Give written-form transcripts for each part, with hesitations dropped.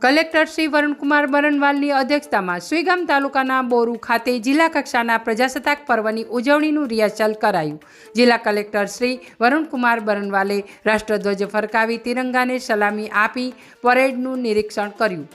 Collector Shri Varun Kumar બરનવાલની અધ્યક્ષતામાં સુઈગામ તાલુકાના બોરુ ખાતે જિલ્લા કક્ષાના પ્રજાસત્તાક પર્વની ઉજવણીનું રિહર્સલ કરાયું। જિલ્લા કલેક્ટર શ્રી વરુણકુમાર બરનવાલે રાષ્ટ્રધ્વજ ફરકાવી તિરંગાને સલામી આપી પરેડનું નિરીક્ષણ કર્યું।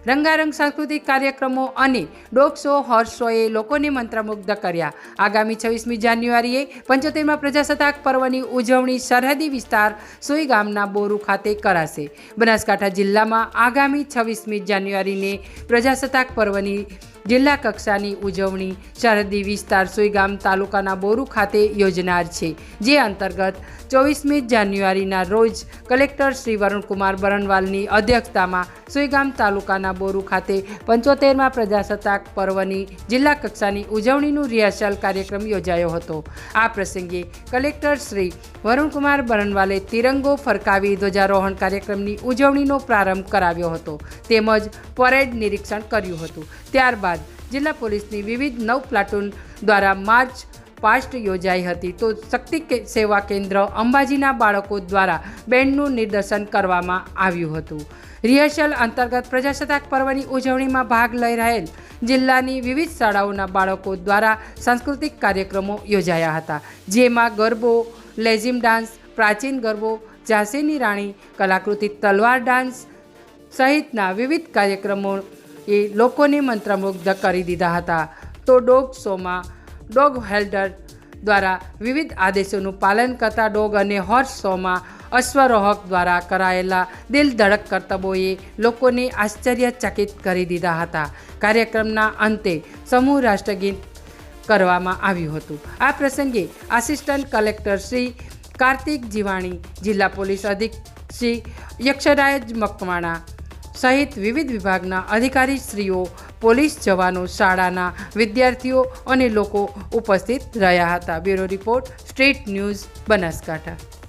રંગારંગ સાંસ્કૃતિક કાર્યક્રમો અને ડોગ શો, હોર્સ શોએ લોકોને મંત્રમુગ્ધ કર્યા। આગામી 26મી જાન્યુઆરીએ 75મા પ્રજાસત્તાક પર્વની ઉજવણી સરહદી વિસ્તાર સુઈગામના બોરુ ખાતે કરાશે। બનાસકાંઠા જિલ્લામાં આગામી 26મી જાન્યુઆરીને પ્રજાસત્તાક પર્વની જિલ્લા કક્ષાની ઉજવણી સરહદી વિસ્તાર સુઈગામ તાલુકાના બોરુ ખાતે યોજનાર છે, જે અંતર્ગત 24મી જાન્યુઆરીના રોજ કલેક્ટર શ્રી વરુણકુમાર બરનવાલની અધ્યક્ષતામાં સુઈગામ તાલુકાના બોરુ ખાતે 75મા પ્રજાસત્તાક પર્વની જિલ્લા કક્ષાની ઉજવણીનું રિહર્સલ કાર્યક્રમ યોજાયો હતો। આ પ્રસંગે કલેક્ટર શ્રી વરુણકુમાર બરનવાલે તિરંગો ફરકાવી ધ્વજારોહણ કાર્યક્રમની ઉજવણીનો પ્રારંભ કરાવ્યો હતો, તેમજ પરેડ નિરીક્ષણ કર્યું હતું। ત્યારબાદ જિલ્લા પોલીસની વિવિધ 9 પ્લાટૂન દ્વારા માર્ચ પાસ્ટ યોજાઈ હતી, તો શક્તિ સેવા કેન્દ્ર અંબાજીના બાળકો દ્વારા બેન્ડનું નિદર્શન કરવામાં આવ્યું હતું। રિહર્સલ અંતર્ગત પ્રજાસત્તાક પર્વની ઉજવણીમાં ભાગ લઈ રહેલ જિલ્લાની વિવિધ શાળાઓના બાળકો દ્વારા સાંસ્કૃતિક કાર્યક્રમો યોજાયા હતા, જેમાં ગરબો, લેઝિમ ડાન્સ, પ્રાચીન ગરબો, ઝાંસીની રાણી, કલાકૃતિ તલવાર ડાન્સ સહિતના વિવિધ કાર્યક્રમો એ લોકોને મંત્રમુગ્ધ કરી દીધા હતા। તો ડોગ શોમાં ડોગ હેલ્ડર દ્વારા વિવિધ આદેશોનું પાલન કરતા ડોગ અને હોર્સ શોમાં અશ્વરોહક દ્વારા કરાયેલા દિલ ધડક કરતબોએ લોકોને આશ્ચર્યચકિત કરી દીધા હતા। કાર્યક્રમના અંતે સમૂહ રાષ્ટ્રગીત કરવામાં આવ્યું હતું। આ પ્રસંગે આસિસ્ટન્ટ કલેક્ટર શ્રી કાર્તિક જીવાણી, જિલ્લા પોલીસ અધિક્ષક શ્રી યક્ષરાજ મકવાણા સહિત વિવિધ વિભાગના અધિકારીશ્રીઓ, પોલીસ જવાનો, શાળાના વિદ્યાર્થીઓ અને લોકો ઉપસ્થિત રહ્યા હતા। Bureau report, street news, Banaskantha.